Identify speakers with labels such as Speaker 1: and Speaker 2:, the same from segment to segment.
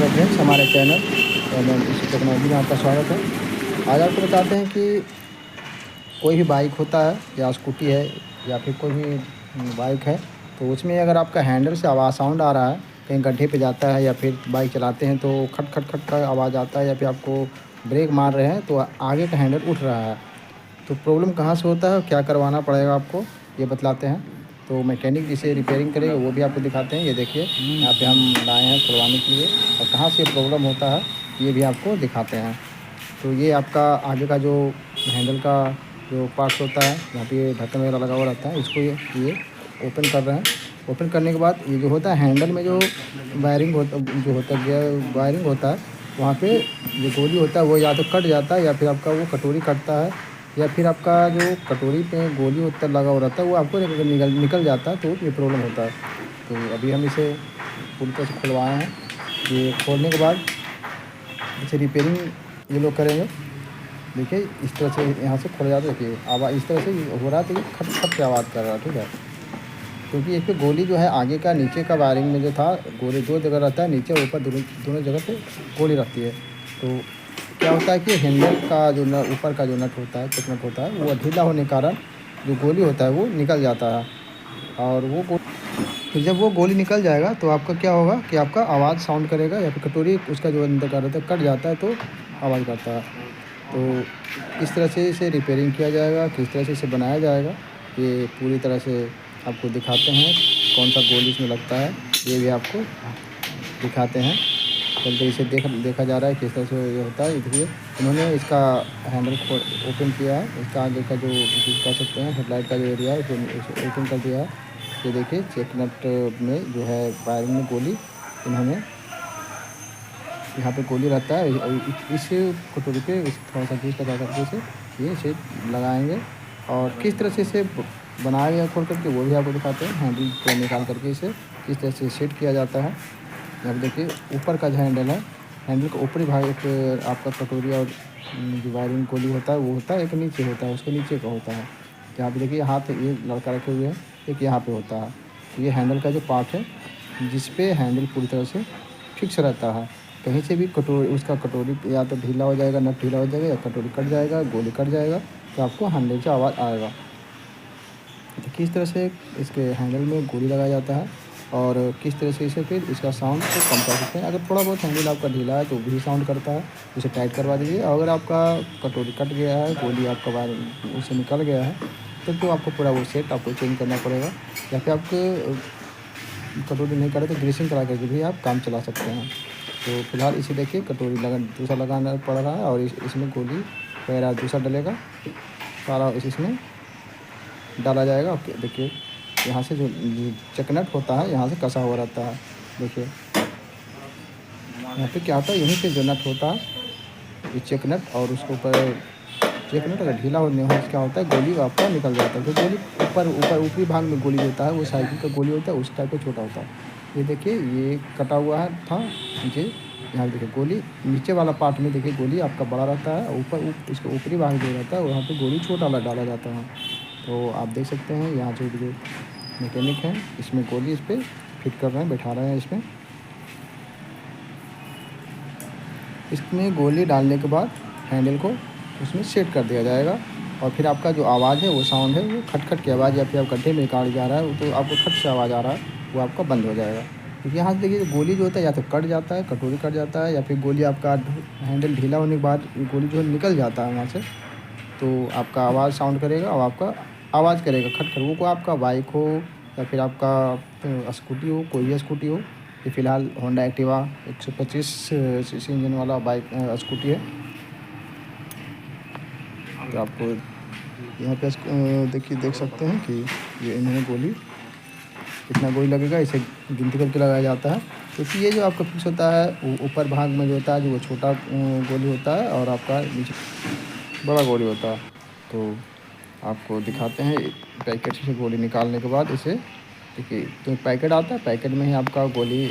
Speaker 1: Hello friends, हमारे channel इसी technology में आपका स्वागत है। आज आपको बताते हैं कि कोई भी बाइक होता है या स्कूटी है या फिर कोई भी बाइक है, तो उसमें अगर आपका हैंडल से आवाज़ साउंड आ रहा है, कहीं गड्ढे पे जाता है या फिर बाइक चलाते हैं तो खट खट खट का आवाज़ आता है, या फिर आपको ब्रेक मार रहे हैं तो आगे का हैंडल उठ रहा है, तो प्रॉब्लम कहाँ से होता है, क्या करवाना पड़ेगा आपको, ये बतलाते हैं। तो मैकेनिक जिसे रिपेयरिंग करेगा वो भी आपको दिखाते हैं। ये देखिए, यहाँ पे हम लाए हैं खुलवाने के लिए, और कहाँ से प्रॉब्लम होता है ये भी आपको दिखाते हैं। तो ये आपका आगे का जो हैंडल का जो पार्ट्स होता है, यहाँ पे ढक्कन वगैरह लगा हुआ रहता है, इसको ये ओपन कर रहे हैं। ओपन करने के बाद ये जो होता है हैंडल में जो वायरिंग होता जो होता है वायरिंग होता है, वहाँ पे जो गोली होता है वो या तो कट जाता है या फिर आपका वो कटोरी कटता है, या फिर आपका जो कटोरी पे गोली होता लगा हुआ रहता है वो आपको निकल जाता है, तो ये प्रॉब्लम होता है। तो अभी हम इसे पूरी तरह से खुलवाए हैं। ये खोलने के बाद इसे रिपेयरिंग ये लोग करेंगे। देखिए इस तरह से यहाँ से खुल जाता है, देखिए आवाज़ इस तरह से हो रहा है, तो ये खट खट से आवाज़ कर रहा है, ठीक है। क्योंकि इस पर गोली जो है आगे का नीचे का वायरिंग में जो था, गोली दो जगह रहता है, नीचे ऊपर दोनों दोनों जगह पे गोली रहती है। तो क्या होता है कि हैंडल का जो ऊपर का जो नट होता है, चेक नट होता है, वो ढीला होने के कारण जो गोली होता है वो निकल जाता है। और वो फिर जब वो गोली निकल जाएगा तो आपका क्या होगा कि आपका आवाज़ साउंड करेगा, या फिर कटोरी उसका जो अंदर का रहता है कट जाता है तो आवाज़ करता है। तो किस तरह से इसे रिपेयरिंग किया जाएगा, किस तरह से इसे बनाया जाएगा, ये पूरी तरह से आपको दिखाते हैं। कौन सा गोली इसमें लगता है ये भी आपको दिखाते हैं। चलते इसे देखा जा रहा है किस तरह से ये होता है। देखिए इन्होंने इसका हैंडल ओपन किया है, इसका आगे का जो कह सकते हैं हेडलाइट का जो एरिया है उसे ओपन कर दिया है। ये देखिए चेक नट में जो है वायरिंग में गोली इन्होंने यहाँ पे गोली रहता है, इस कटोरी पे इस थोड़ा सा घीस लगा करके इसे ये लगाएंगे। और किस तरह से इसे बनाया गया खोल करके वो भी आपको दिखाते हैं। हैंडल को निकाल करके इसे किस तरह से सेट किया जाता है। यहाँ पे देखिए ऊपर का जो हैंडल है, हैंडल का ऊपरी भाग एक आपका कटोरी और जो वायरिंग गोली होता है वो होता है, एक नीचे होता है, उसके नीचे का होता है। यहाँ पे देखिए हाथ ये लड़का रखे हुए हैं, एक यहाँ पे होता है। तो ये हैंडल का जो पार्ट है जिस पे हैंडल पूरी तरह से फिक्स रहता है। कहीं से भी कटोरी उसका कटोरी या तो ढीला हो जाएगा, नट ढीला हो जाएगा, या कटोरी कट जाएगा, गोली कट जाएगा, तो आपको हैंडल से आवाज़ आएगा। तो किस तरह से इसके हैंडल में गोली लगाया जाता है और किस तरह से इसे फिर इसका साउंड को कम कर सकते हैं। अगर थोड़ा बहुत हैंडल आपका ढीला है तो भी साउंड करता है, उसे टाइट करवा दीजिए। और अगर आपका कटोरी कट गया है, गोली आपका वायर उससे निकल गया है, तो आपको पूरा वो सेट आपको चेंज करना पड़ेगा। या फिर आपको कटोरी नहीं करे तो ग्रीसिंग करा करके भी आप काम चला सकते हैं। तो फिलहाल इसे देखिए कटोरी दूसरा लगाना पड़ रहा है, और इसमें गोली वगैरह दूसरा डलेगा, सारा इसमें डाला जाएगा। ओके देखिए यहाँ से जो चकनट होता है यहाँ से कसा हुआ रहता है। देखिए यहाँ पे क्या होता है, यहीं पे जो नट होता है ये चेकनट, और उसके ऊपर चेकनट अगर ढीला होने हो क्या होता है गोली आपका निकल जाता है। तो गोली ऊपरी भाग में गोली होता है वो साइकिल का गोली होता है, उस टाइप का छोटा होता है। ये देखिए ये कटा हुआ है था नीचे, यहाँ देखिए गोली नीचे वाला पार्ट में देखिए गोली आपका बड़ा रहता है, इसके ऊपरी भाग जो रहता है वहाँ पे गोली छोटा डाला जाता है। तो आप देख सकते हैं यहाँ जो मैकेनिक है इसमें गोली इस पर फिट कर रहे हैं, बैठा रहे हैं। इसमें गोली डालने के बाद हैंडल को उसमें सेट कर दिया जाएगा, और फिर आपका जो आवाज़ है वो साउंड है वो खट खट की आवाज़, या फिर आप गड्ढे में काट जा रहा है तो आपको खट से आवाज़ आ रहा है वो आपका बंद हो जाएगा। क्योंकि यहाँ से देखिए गोली जो होता है या तो कट जाता है, कटोरी कट जाता है, या फिर गोली आपका हैंडल ढीला होने के बाद गोली जो है निकल जाता है वहाँ से, तो आपका आवाज़ साउंड करेगा और आपका आवाज़ करेगा खट खट। वो आपका बाइक हो या फिर आपका स्कूटी हो, कोई भी स्कूटी हो। ये फ़िलहाल होंडा एक्टिवा 125 सीसी इंजन वाला बाइक स्कूटी है। तो आपको यहाँ पे देखिए देख सकते हैं कि ये इन्होंने गोली कितना गोली लगेगा इसे गिनती करके लगाया जाता है। क्योंकि ये जो आपका फिक्स होता है वो ऊपर भाग में जो होता है जो वो छोटा गोली होता है, और आपका नीचे बड़ा गोली होता है। तो आपको दिखाते हैं पैकेट से गोली निकालने के बाद इसे देखिए, तो पैकेट आता है, पैकेट में ही आपका गोली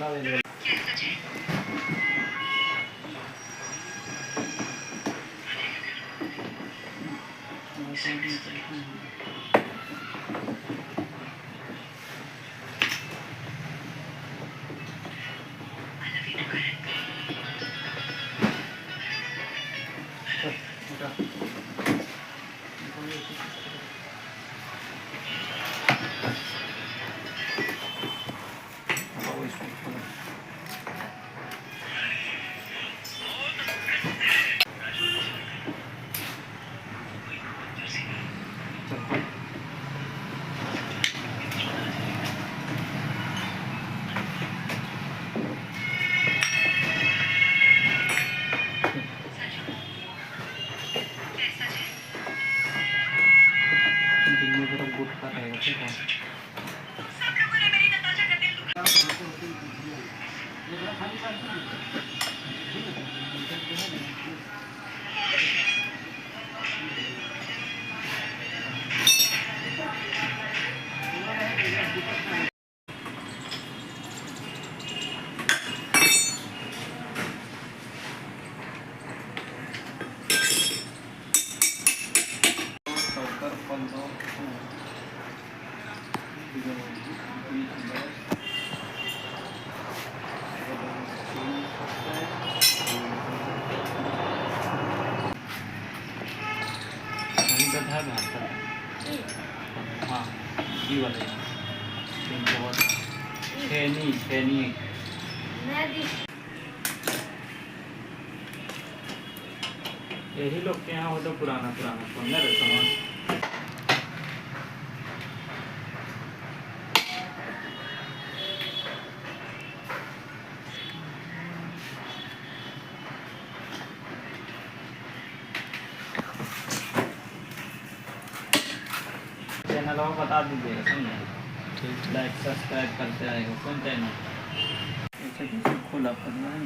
Speaker 2: हाँ ये वाले छेनी यही लोग के यहाँ हो तो पुराना फोन न सामान चैनल और बता दीजिएगा समझे ठीक लाइक सब्सक्राइब करते रहेगा कौन चैनल ऐसे कैसे खोला करना है